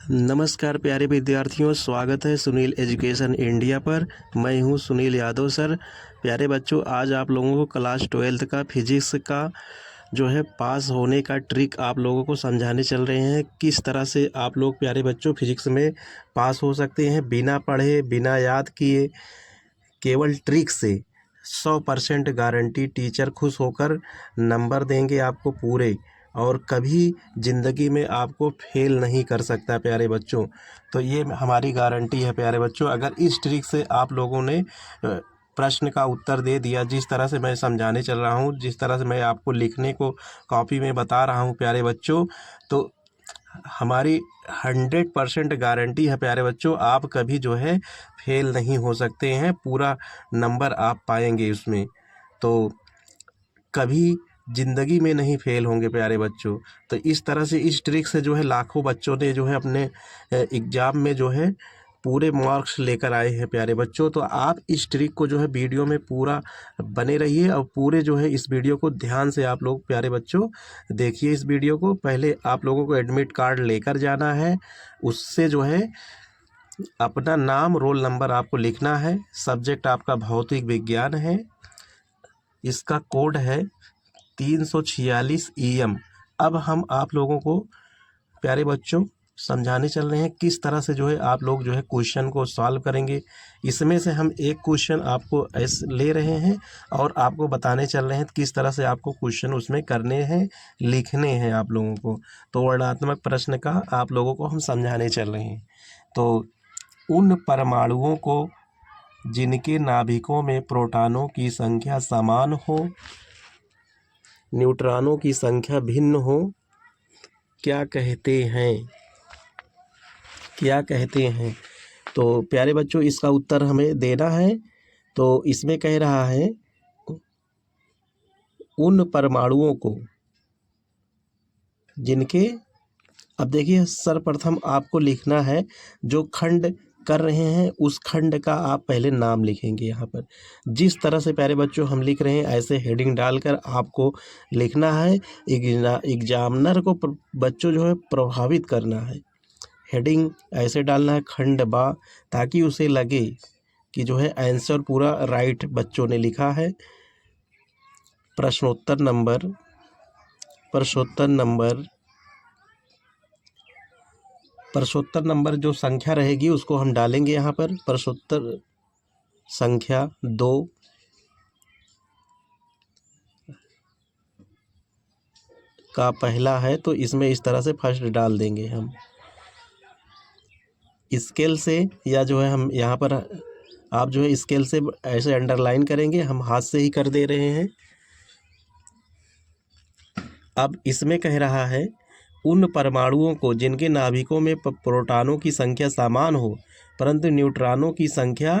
नमस्कार प्यारे विद्यार्थियों, स्वागत है सुनील एजुकेशन इंडिया पर। मैं हूं सुनील यादव सर। प्यारे बच्चों, आज आप लोगों को क्लास 12th का फिजिक्स का जो है पास होने का ट्रिक आप लोगों को समझाने चल रहे हैं। किस तरह से आप लोग प्यारे बच्चों फिजिक्स में पास हो सकते हैं बिना पढ़े, बिना याद किए, केवल ट्रिक से। 100% गारंटी, टीचर खुश होकर नंबर देंगे आपको पूरे, और कभी ज़िंदगी में आपको फेल नहीं कर सकता प्यारे बच्चों। तो ये हमारी गारंटी है प्यारे बच्चों। अगर इस ट्रिक से आप लोगों ने प्रश्न का उत्तर दे दिया, जिस तरह से मैं समझाने चल रहा हूँ, जिस तरह से मैं आपको लिखने को कॉपी में बता रहा हूँ प्यारे बच्चों, तो हमारी 100% गारंटी है प्यारे बच्चों, आप कभी जो है फेल नहीं हो सकते हैं। पूरा नंबर आप पाएंगे उसमें, तो कभी ज़िंदगी में नहीं फेल होंगे प्यारे बच्चों। तो इस तरह से इस ट्रिक से जो है लाखों बच्चों ने जो है अपने एग्ज़ाम में जो है पूरे मार्क्स लेकर आए हैं प्यारे बच्चों। तो आप इस ट्रिक को जो है वीडियो में पूरा बने रहिए, और पूरे जो है इस वीडियो को ध्यान से आप लोग प्यारे बच्चों देखिए। इस वीडियो को पहले आप लोगों को एडमिट कार्ड लेकर जाना है, उससे जो है अपना नाम, रोल नंबर आपको लिखना है। सब्जेक्ट आपका भौतिक विज्ञान है, इसका कोड है 346 EM। अब हम आप लोगों को प्यारे बच्चों समझाने चल रहे हैं किस तरह से जो है आप लोग जो है क्वेश्चन को सॉल्व करेंगे। इसमें से हम एक क्वेश्चन आपको ऐसे ले रहे हैं और आपको बताने चल रहे हैं किस तरह से आपको क्वेश्चन उसमें करने हैं, लिखने हैं आप लोगों को। तो वर्णनात्मक प्रश्न का आप लोगों को हम समझाने चल रहे हैं। तो उन परमाणुओं को जिनके नाभिकों में प्रोटॉनों की संख्या समान हो, न्यूट्रॉनों की संख्या भिन्न हो, क्या कहते हैं? क्या कहते हैं? तो प्यारे बच्चों, इसका उत्तर हमें देना है। तो इसमें कह रहा है उन परमाणुओं को जिनके, अब देखिए सर्वप्रथम आपको लिखना है जो खंड कर रहे हैं उस खंड का आप पहले नाम लिखेंगे। यहाँ पर जिस तरह से प्यारे बच्चों हम लिख रहे हैं ऐसे हेडिंग डालकर आपको लिखना है। एग्जामिनर को बच्चों जो है प्रभावित करना है। हेडिंग ऐसे डालना है खंड बा, ताकि उसे लगे कि जो है आंसर पूरा राइट बच्चों ने लिखा है। प्रश्नोत्तर नंबर प्रश्नोत्तर नंबर जो संख्या रहेगी उसको हम डालेंगे यहाँ पर। प्रश्नोत्तर संख्या 2 का पहला है, तो इसमें इस तरह से फर्स्ट डाल देंगे हम स्केल से, या जो है हम यहाँ पर आप जो है स्केल से ऐसे अंडरलाइन करेंगे, हम हाथ से ही कर दे रहे हैं। अब इसमें कह रहा है उन परमाणुओं को जिनके नाभिकों में प्रोटॉनों की संख्या समान हो परंतु न्यूट्रॉनों की संख्या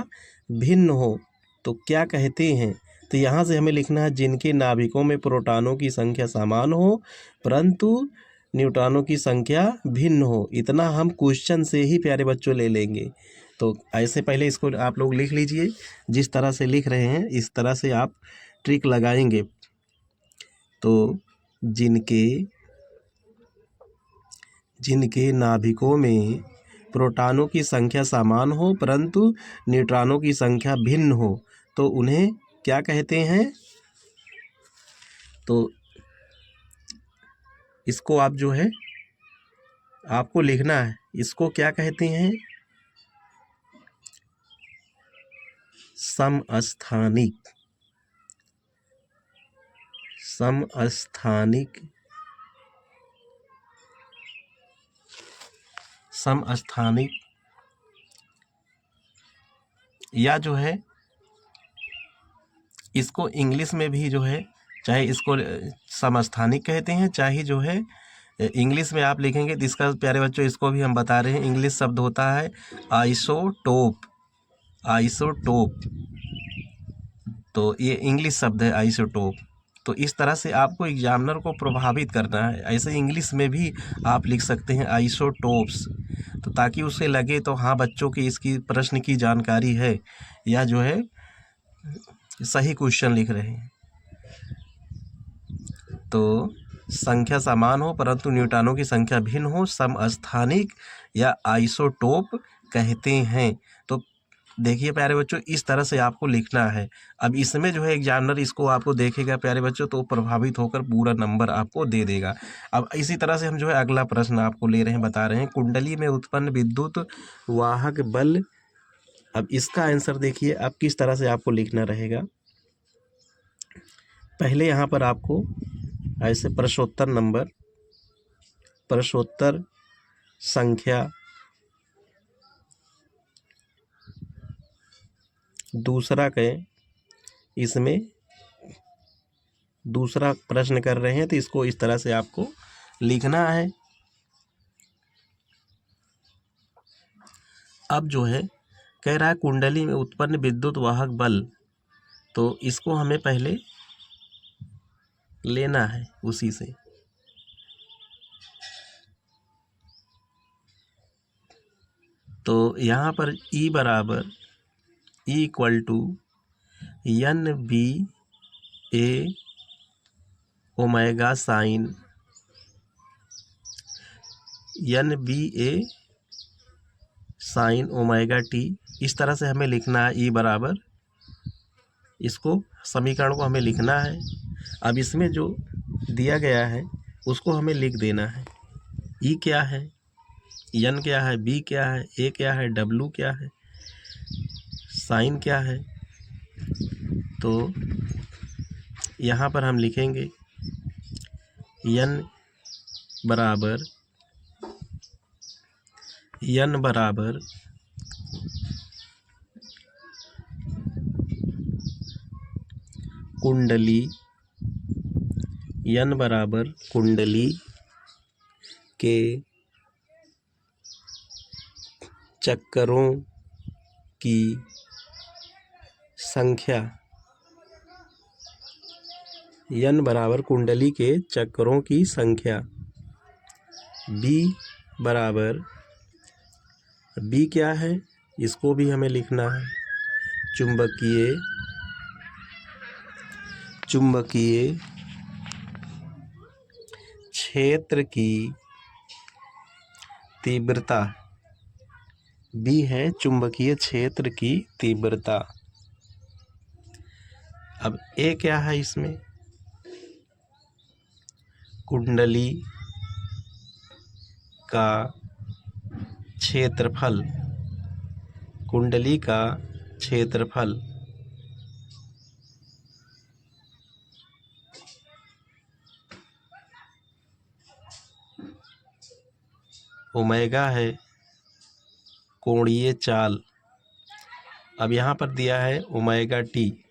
भिन्न हो, तो क्या कहते हैं? तो यहाँ से हमें लिखना है जिनके नाभिकों में प्रोटॉनों की संख्या समान हो परंतु न्यूट्रॉनों की संख्या भिन्न हो। इतना हम क्वेश्चन से ही प्यारे बच्चों ले लेंगे। तो ऐसे पहले इसको आप लोग लिख लीजिए, जिस तरह से लिख रहे हैं इस तरह से आप ट्रिक लगाएंगे। तो जिनके नाभिकों में प्रोटॉनों की संख्या समान हो परंतु न्यूट्रॉनों की संख्या भिन्न हो, तो उन्हें क्या कहते हैं? तो इसको आप जो है आपको लिखना है, इसको क्या कहते हैं? समस्थानिक या जो है इसको इंग्लिश में भी जो है, चाहे इसको समस्थानिक कहते हैं, चाहे जो है इंग्लिश में आप लिखेंगे तो इसका प्यारे बच्चों इसको भी हम बता रहे हैं। इंग्लिश शब्द होता है आइसोटोप। तो ये इंग्लिश शब्द है आइसोटोप। तो इस तरह से आपको एग्जामिनर को प्रभावित करना है। ऐसे इंग्लिश में भी आप लिख सकते हैं आइसोटोप्स, तो ताकि उसे लगे तो हाँ बच्चों की इसकी प्रश्न की जानकारी है, या जो है सही क्वेश्चन लिख रहे हैं। तो संख्या समान हो परंतु न्यूट्रॉनों की संख्या भिन्न हो, समस्थानिक या आइसोटोप कहते हैं। तो देखिए प्यारे बच्चों, इस तरह से आपको लिखना है। अब इसमें जो है एग्जामिनर इसको आपको देखेगा प्यारे बच्चों, तो प्रभावित होकर पूरा नंबर आपको दे देगा। अब इसी तरह से हम जो है अगला प्रश्न आपको ले रहे हैं, बता रहे हैं, कुंडली में उत्पन्न विद्युत वाहक बल। अब इसका आंसर देखिए अब किस तरह से आपको लिखना रहेगा। पहले यहाँ पर आपको ऐसे प्रश्नोत्तर नंबर, प्रश्नोत्तर संख्या, दूसरा कहें, इसमें दूसरा प्रश्न कर रहे हैं तो इसको इस तरह से आपको लिखना है। अब जो है कह रहा है कुंडली में उत्पन्न विद्युत वाहक बल, तो इसको हमें पहले लेना है उसी से। तो यहाँ पर E बराबर एन बी ए ओमेगा साइन ओमेगा टी, इस तरह से हमें लिखना है। E बराबर, इसको समीकरण को हमें लिखना है। अब इसमें जो दिया गया है उसको हमें लिख देना है। E क्या है, N क्या है, B क्या है, A क्या है, W क्या है, साइन क्या है। तो यहाँ पर हम लिखेंगे N बराबर कुंडली, N बराबर कुंडली के चक्करों की संख्या, N बराबर कुंडली के चक्करों की संख्या। B बराबर, B क्या है, इसको भी हमें लिखना है, चुंबकीय क्षेत्र की तीव्रता। B है चुंबकीय क्षेत्र की तीव्रता। अब A क्या है, इसमें कुंडली का क्षेत्रफल, कुंडली का क्षेत्रफल। ओमेगा है कोणीय चाल। अब यहाँ पर दिया है ओमेगा टी,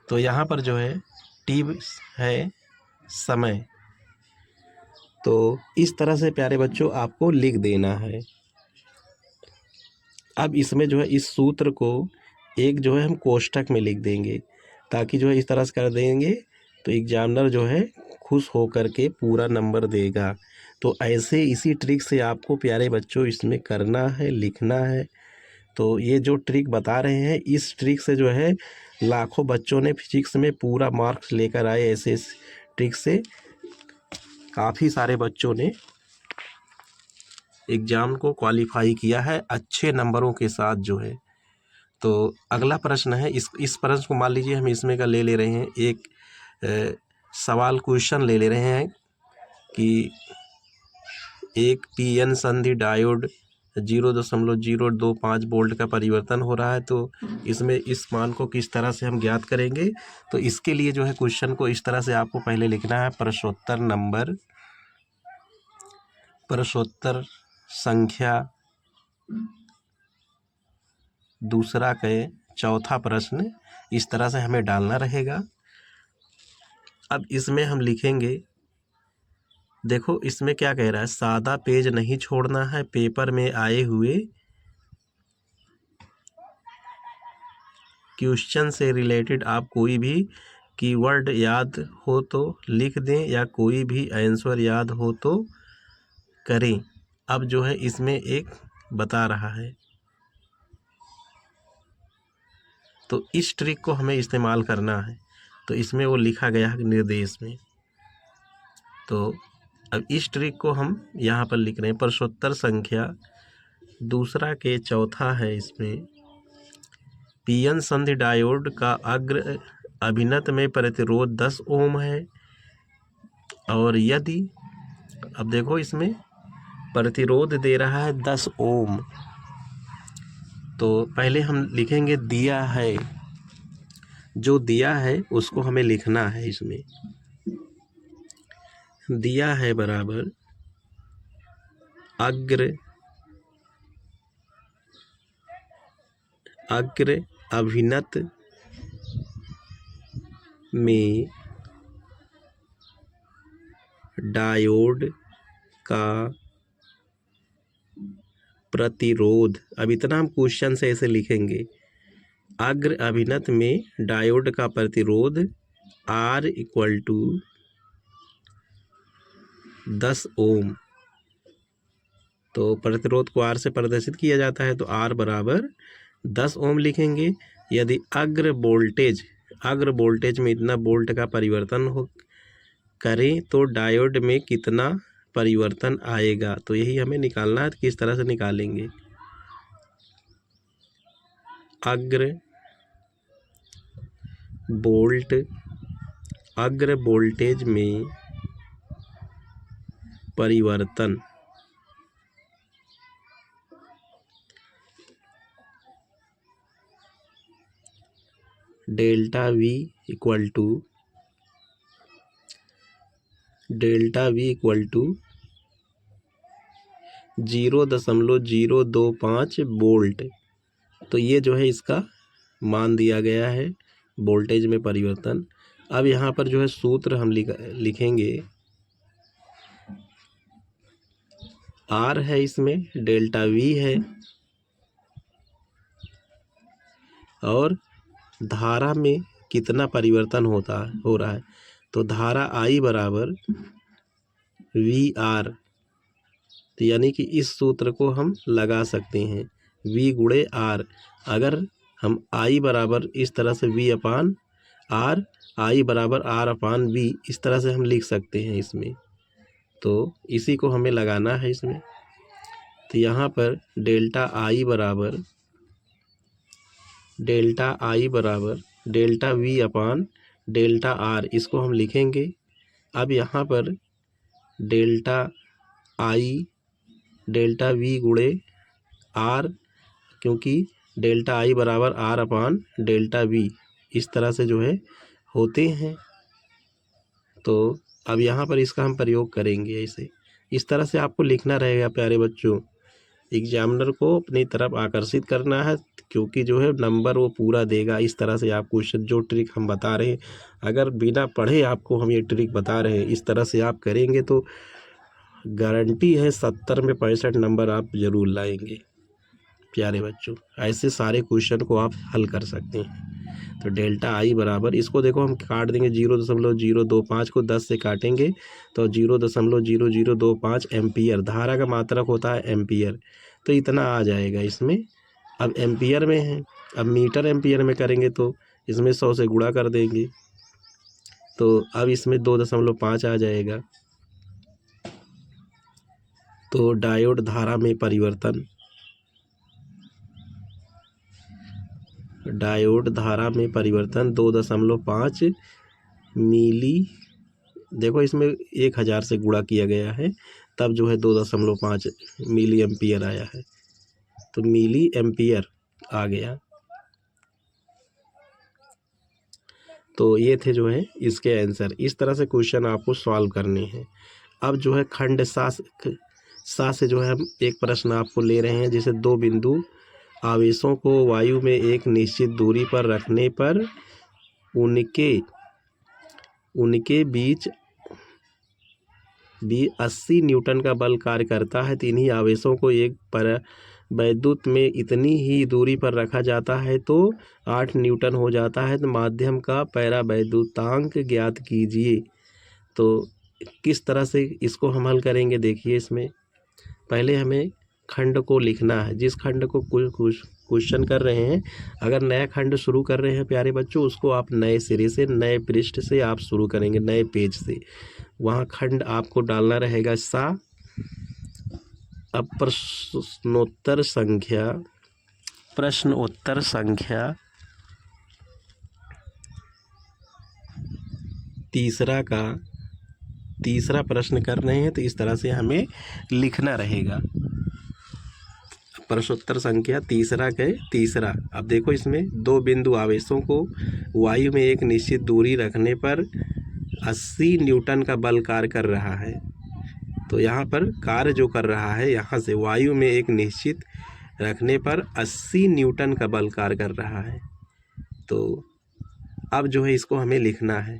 तो यहाँ पर जो है टी है समय। तो इस तरह से प्यारे बच्चों आपको लिख देना है। अब इसमें जो है इस सूत्र को एक जो है हम कोष्ठक में लिख देंगे, ताकि जो है इस तरह से कर देंगे तो एग्जामिनर जो है खुश होकर के पूरा नंबर देगा। तो ऐसे इसी ट्रिक से आपको प्यारे बच्चों इसमें करना है, लिखना है। तो ये जो ट्रिक बता रहे हैं, इस ट्रिक से जो है लाखों बच्चों ने फिजिक्स में पूरा मार्क्स लेकर आए। ऐसे ट्रिक से काफ़ी सारे बच्चों ने एग्ज़ाम को क्वालिफाई किया है अच्छे नंबरों के साथ जो है। तो अगला प्रश्न है, इस प्रश्न को मान लीजिए हम इसमें का ले ले रहे हैं, एक सवाल क्वेश्चन ले रहे हैं कि एक पीएन संधि डायोड 0.025 वोल्ट का परिवर्तन हो रहा है, तो इसमें इस मान को किस तरह से हम ज्ञात करेंगे। तो इसके लिए जो है क्वेश्चन को इस तरह से आपको पहले लिखना है, प्रश्नोत्तर नंबर, प्रश्नोत्तर संख्या, दूसरा कहे चौथा प्रश्न, इस तरह से हमें डालना रहेगा। अब इसमें हम लिखेंगे, देखो इसमें क्या कह रहा है, सादा पेज नहीं छोड़ना है, पेपर में आए हुए क्वेश्चन से रिलेटेड आप कोई भी कीवर्ड याद हो तो लिख दें या कोई भी आंसर याद हो तो करें। अब जो है इसमें एक बता रहा है, तो इस ट्रिक को हमें इस्तेमाल करना है। तो इसमें वो लिखा गया है निर्देश में, तो अब इस ट्रिक को हम यहाँ पर लिख रहे हैं। प्रश्नोत्तर संख्या दूसरा के चौथा है इसमें। पीएन संधि डायोड का अग्र अभिनत में प्रतिरोध 10 ओम है और यदि, अब देखो इसमें प्रतिरोध दे रहा है 10 ओम, तो पहले हम लिखेंगे दिया है, जो दिया है उसको हमें लिखना है। इसमें दिया है बराबर अग्र अभिनत में डायोड का प्रतिरोध। अब इतना हम क्वेश्चन से ऐसे लिखेंगे, अग्र अभिनत में डायोड का प्रतिरोध R इक्वल टू 10 ओम। तो प्रतिरोध को R से प्रदर्शित किया जाता है, तो R बराबर 10 ओम लिखेंगे। यदि अग्र वोल्टेज में इतना वोल्ट का परिवर्तन हो करें तो डायोड में कितना परिवर्तन आएगा, तो यही हमें निकालना है। किस तरह से निकालेंगे, अग्र वोल्टेज में परिवर्तन delta V equal to 0.025 volt. तो ये जो है इसका मान दिया गया है, वोल्टेज में परिवर्तन। अब यहाँ पर जो है सूत्र हम लिखेंगे, R है, इसमें डेल्टा V है और धारा में कितना परिवर्तन हो रहा है, तो धारा I बराबर VR। तो यानी कि इस सूत्र को हम लगा सकते हैं, V गुणे R। अगर हम I बराबर इस तरह से V अपान R, I बराबर R अपान V, इस तरह से हम लिख सकते हैं इसमें। तो इसी को हमें लगाना है इसमें। तो यहाँ पर डेल्टा I बराबर डेल्टा V अपान डेल्टा R, इसको हम लिखेंगे। अब यहाँ पर डेल्टा V गुणे R, क्योंकि डेल्टा I बराबर R अपान डेल्टा V, इस तरह से जो है होते हैं। तो अब यहाँ पर इसका हम प्रयोग करेंगे ऐसे। इस तरह से आपको लिखना रहेगा प्यारे बच्चों। एग्जामिनर को अपनी तरफ आकर्षित करना है, क्योंकि जो है नंबर वो पूरा देगा। इस तरह से आप क्वेश्चन, जो ट्रिक हम बता रहे हैं, अगर बिना पढ़े आपको हम ये ट्रिक बता रहे हैं, इस तरह से आप करेंगे तो गारंटी है 70 में 65 नंबर आप ज़रूर लाएंगे प्यारे बच्चों। ऐसे सारे क्वेश्चन को आप हल कर सकते हैं। तो डेल्टा I बराबर, इसको देखो हम काट देंगे, 0.025 को 10 से काटेंगे तो 0.0025 एम्पियर। धारा का मात्रक होता है एम्पियर, तो इतना आ जाएगा इसमें। अब एम्पियर में है, अब मीटर एम्पियर में करेंगे तो इसमें 100 से गुणा कर देंगे, तो अब इसमें 2.5 आ जाएगा। तो डायोड धारा में परिवर्तन, डायोड धारा में परिवर्तन 2.5 मिली, देखो इसमें 1000 से गुणा किया गया है, तब जो है 2.5 मिली एम्पियर आया है। तो मिली एम्पियर आ गया। तो ये थे जो है इसके आंसर। इस तरह से क्वेश्चन आपको सॉल्व करने हैं। अब जो है खंड सा से जो है हम एक प्रश्न आपको ले रहे हैं, जैसे दो बिंदु आवेशों को वायु में एक निश्चित दूरी पर रखने पर उनके बीच 80 न्यूटन का बल कार्य करता है। तो इन्हीं आवेशों को एक वैद्युत में इतनी ही दूरी पर रखा जाता है तो 8 न्यूटन हो जाता है। तो माध्यम का पैरावैद्युतांक ज्ञात कीजिए। तो किस तरह से इसको हम हल करेंगे, देखिए इसमें पहले हमें खंड को लिखना है, जिस खंड को क्वेश्चन कर रहे हैं। अगर नया खंड शुरू कर रहे हैं प्यारे बच्चों, उसको आप नए सिरे से, नए पृष्ठ से आप शुरू करेंगे, नए पेज से। वहाँ खंड आपको डालना रहेगा सा। अब प्रश्नोत्तर संख्या तीसरा प्रश्न कर रहे हैं, तो इस तरह से हमें लिखना रहेगा। प्रश्नोत्तर संख्या तीसरा। अब देखो, इसमें दो बिंदु आवेशों को वायु में एक निश्चित दूरी रखने पर 80 न्यूटन का बल कार्य कर रहा है। तो यहाँ पर कार्य जो कर रहा है, यहाँ से वायु में एक निश्चित रखने पर 80 न्यूटन का बल कार्य कर रहा है। तो अब जो है इसको हमें लिखना है।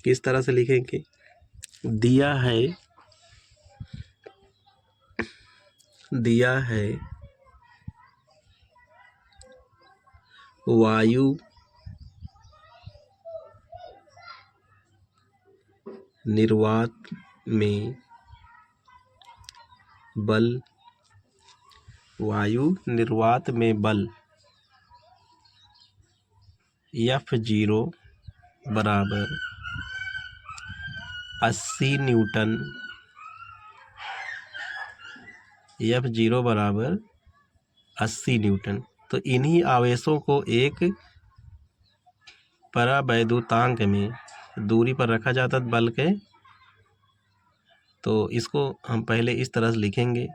किस तरह से लिखेंगे? दिया है वायु निर्वात में बल F0 बराबर 80 न्यूटन। F0 बराबर 80 न्यूटन। तो इन्हीं आवेशों को एक परावैद्युतांक में दूरी पर रखा जाता है बल के। तो इसको हम पहले इस तरह से लिखेंगे,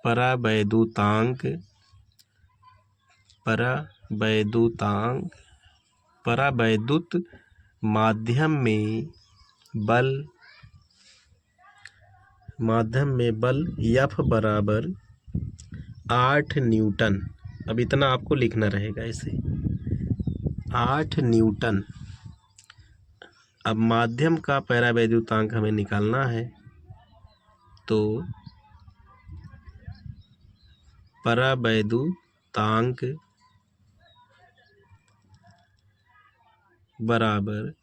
परावैद्युत माध्यम में बल F बराबर 8 न्यूटन। अब इतना आपको लिखना रहेगा ऐसे, 8 न्यूटन। अब माध्यम का परावैद्युतांक हमें निकालना है, तो परावैद्युतांक बराबर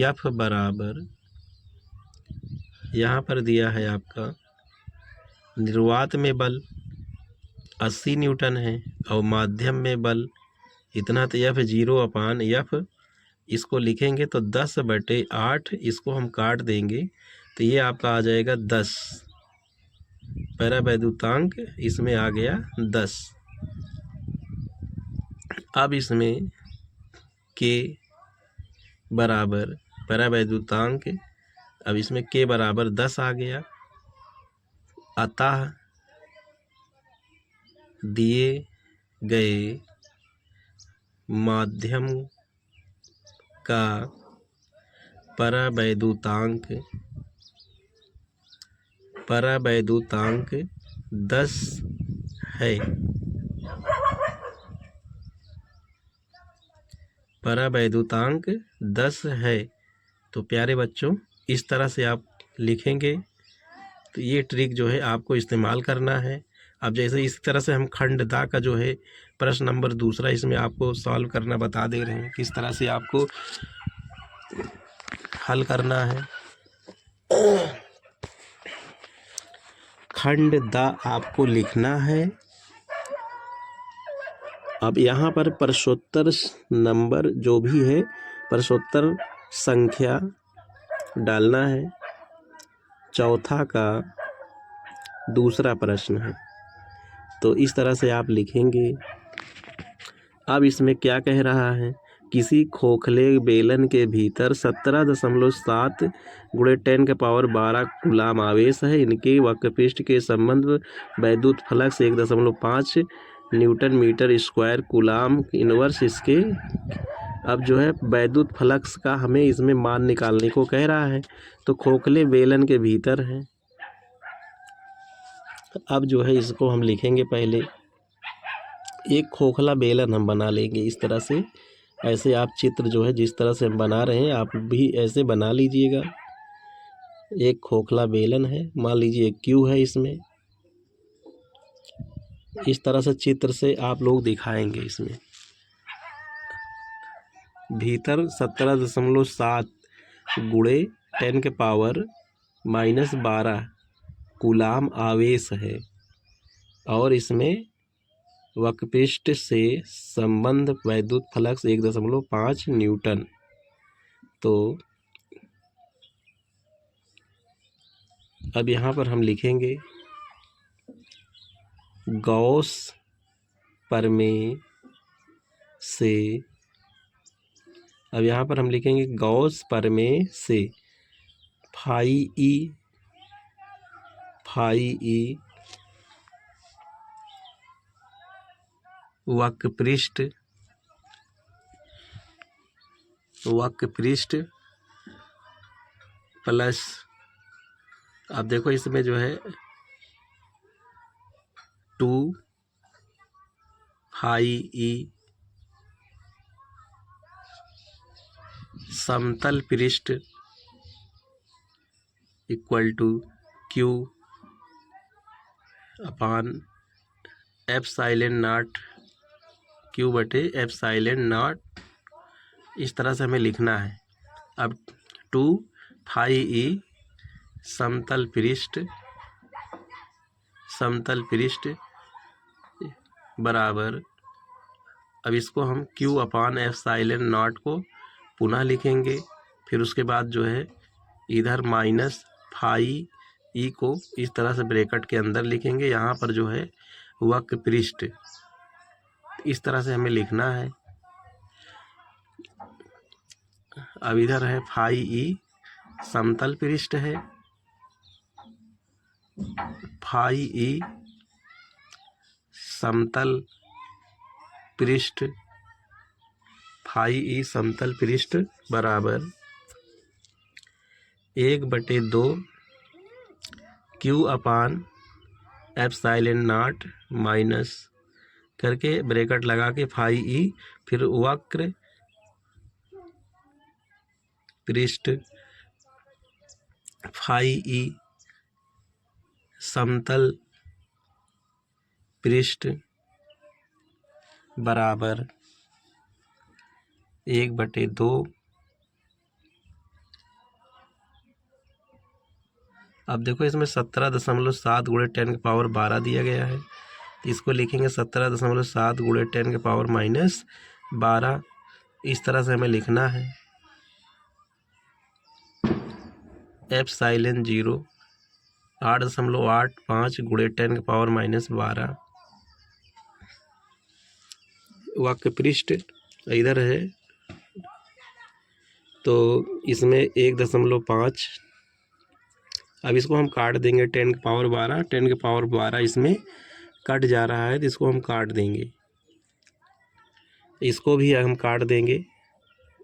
F बराबर, यहाँ पर दिया है आपका निर्वात में बल 80 न्यूटन है और माध्यम में बल इतना, तो F0 अपान F इसको लिखेंगे तो 10/8। इसको हम काट देंगे तो ये आपका आ जाएगा 10। परावैद्युतांक इसमें आ गया 10। अब इसमें K बराबर परावैद्युतांक, अब इसमें K बराबर 10 आ गया। अतः दिए गए माध्यम का परावैद्युतांक 10 है। परावैद्युतांक 10 है। तो प्यारे बच्चों, इस तरह से आप लिखेंगे। तो ये ट्रिक जो है आपको इस्तेमाल करना है। अब जैसे इस तरह से हम खंड दा का जो है प्रश्न नंबर दूसरा इसमें आपको सॉल्व करना बता दे रहे हैं, किस तरह से आपको हल करना है। खंड दा आपको लिखना है। अब यहाँ पर प्रश्नोत्तर नंबर जो भी है, प्रश्नोत्तर संख्या डालना है। चौथा का दूसरा प्रश्न है, तो इस तरह से आप लिखेंगे। अब इसमें क्या कह रहा है? किसी खोखले बेलन के भीतर 17.7 × 10⁻12 कूलाम आवेश है। इनके वक्रपृष्ठ के संबंध वैद्युत flux 1.5 newton metre square coulomb inverse इसके। अब जो है वैद्युत फ्लक्स का हमें इसमें मान निकालने को कह रहा है। तो खोखले बेलन के भीतर है। अब जो है इसको हम लिखेंगे, पहले एक खोखला बेलन हम बना लेंगे इस तरह से। ऐसे आप चित्र जो है जिस तरह से हम बना रहे हैं आप भी ऐसे बना लीजिएगा। एक खोखला बेलन है, मान लीजिए क्यू है, इसमें इस तरह से चित्र से आप लोग दिखाएंगे। इसमें भीतर 17.7 × 10⁻12 कूलाम आवेश है और इसमें वक्रपृष्ठ से संबंध वैद्युत फ्लक्स 1.5 न्यूटन। तो अब यहाँ पर हम लिखेंगे गॉस प्रमेय से, अब यहाँ पर हम लिखेंगे गॉस प्रमेय से फाई ई वक्रपृष्ठ प्लस, अब देखो इसमें जो है 2 फाई ई समतल पृष्ठ equal to Q upon epsilon naught, Q बटे एप्सिलॉन नॉट, इस तरह से हमें लिखना है। अब 2 फाई ई समतल पृष्ठ बराबर, अब इसको हम Q अपान एप्सिलॉन नॉट को पुनः लिखेंगे, फिर उसके बाद जो है इधर माइनस फाई ई को इस तरह से ब्रैकेट के अंदर लिखेंगे। यहाँ पर जो है वक्रपृष्ठ, इस तरह से हमें लिखना है। अब इधर है फाई ई समतल पृष्ठ है, फाई ई समतल पृष्ठ बराबर 1/2 Q upon epsilon not minus करके ब्रैकेट लगा के फाई ई, फिर वक्र पृष्ठ फाई ई समतल पृष्ठ बराबर 1/2। अब देखो इसमें 17.7 × 10⁻12 दिया गया है, तो इसको लिखेंगे 17.7 × 10⁻−12, इस तरह से हमें लिखना है। एप्सिलॉन 0 8.85 × 10⁻−12 वक्रपृष्ठ इधर है, तो इसमें 1.5, अब इसको हम काट देंगे 10⁻12 इसमें कट जा रहा है, तो इसको हम काट देंगे, इसको भी हम काट देंगे,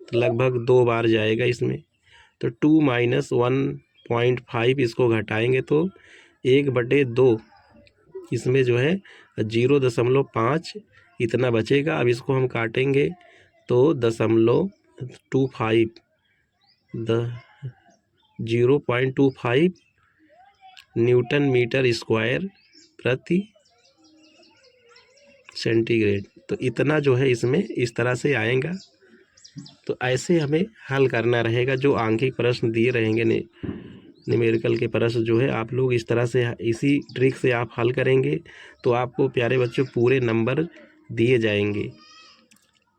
तो लगभग 2 बार जाएगा इसमें, तो 2 - 1.5 इसको घटाएंगे तो 1/2 इसमें जो है 0.5 इतना बचेगा। अब इसको हम काटेंगे तो 0.25 न्यूटन मीटर स्क्वायर प्रति सेंटीग्रेड, तो इतना जो है इसमें इस तरह से आएगा। तो ऐसे हमें हल करना रहेगा, जो आंकिक प्रश्न दिए रहेंगे न्यूमेरिकल के प्रश्न जो है आप लोग इस तरह से, इसी ट्रिक से आप हल करेंगे तो आपको प्यारे बच्चों पूरे नंबर दिए जाएंगे।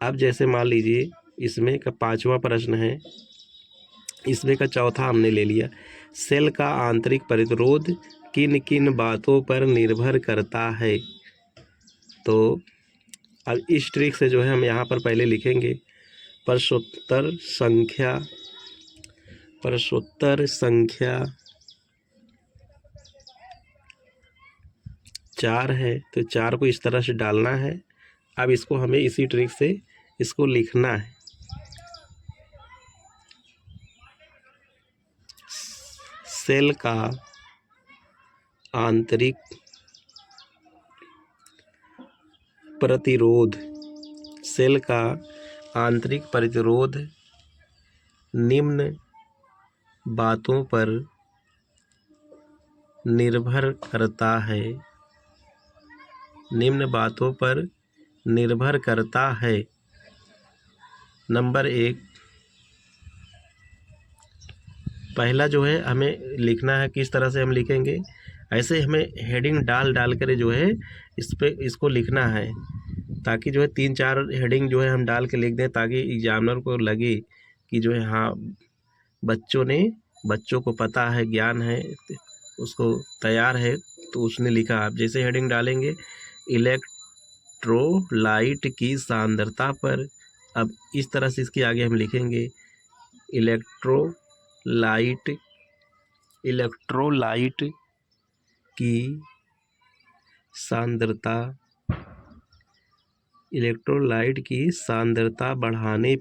अब जैसे मान लीजिए इसमें का 5वां प्रश्न है, इसमें का चौथा हमने ले लिया, सेल का आंतरिक प्रतिरोध किन किन बातों पर निर्भर करता है। तो अब इस ट्रिक से जो है हम यहाँ पर पहले लिखेंगे प्रश्नोत्तर संख्या 4 है, तो 4 को इस तरह से डालना है। अब इसको हमें इसी ट्रिक से इसको लिखना है। सेल का आंतरिक प्रतिरोध निम्न बातों पर निर्भर करता है। नंबर 1, पहला जो है हमें लिखना है, किस तरह से हम लिखेंगे, ऐसे हमें हेडिंग डाल कर जो है इसको लिखना है, ताकि जो है 3-4 हेडिंग जो है हम डाल के लिख दें, ताकि एग्जामिनर को लगे कि जो है हाँ बच्चों को पता है, ज्ञान है, उसको तैयार है, तो उसने लिखा। आप जैसे हेडिंग डालेंगे इलेक्ट्रोलाइट की सांद्रता पर, अब इस तरह से इसके आगे हम लिखेंगे इलेक्ट्रोलाइट की सांद्रता, इलेक्ट्रोलाइट की सांद्रता बढ़ाने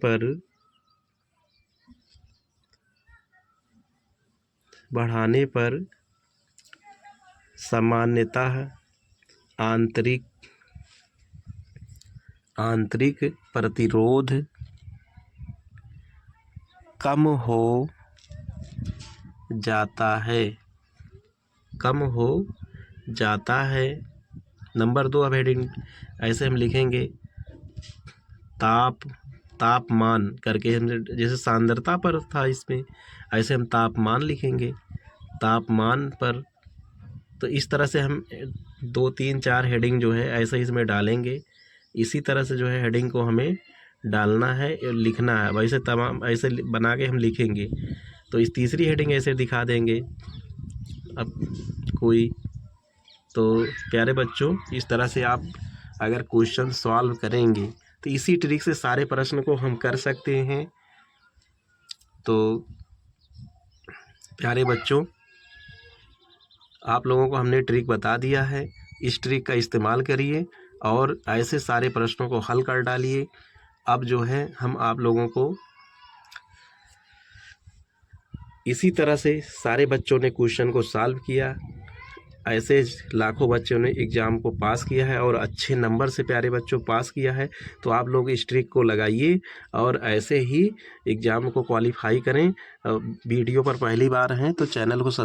पर सामान्यतः आंतरिक प्रतिरोध कम हो जाता है। नंबर 2, अब हेडिंग ऐसे हम लिखेंगे तापमान करके, हम जैसे सांद्रता पर था इसमें, ऐसे हम तापमान लिखेंगे, तापमान पर। तो इस तरह से हम 2, 3, 4 हेडिंग जो है ऐसे इसमें डालेंगे। इसी तरह से जो है हेडिंग को हमें डालना है, लिखना है, वैसे तमाम ऐसे बना के हम लिखेंगे। तो इस तीसरी हेडिंग ऐसे दिखा देंगे। अब कोई तो प्यारे बच्चों, इस तरह से आप अगर क्वेश्चन सॉल्व करेंगे तो इसी ट्रिक से सारे प्रश्न को हम कर सकते हैं। तो प्यारे बच्चों, आप लोगों को हमने ट्रिक बता दिया है, इस ट्रिक का इस्तेमाल करिए और ऐसे सारे प्रश्नों को हल कर डालिए। अब जो है हम आप लोगों को इसी तरह से सारे बच्चों ने क्वेश्चन को सॉल्व किया, ऐसे लाखों बच्चों ने एग्ज़ाम को पास किया है और अच्छे नंबर से प्यारे बच्चों पास किया है। तो आप लोग इस ट्रिक को लगाइए और ऐसे ही एग्ज़ाम को क्वालिफाई करें। वीडियो पर पहली बार हैं तो चैनल को सब्सक्राइब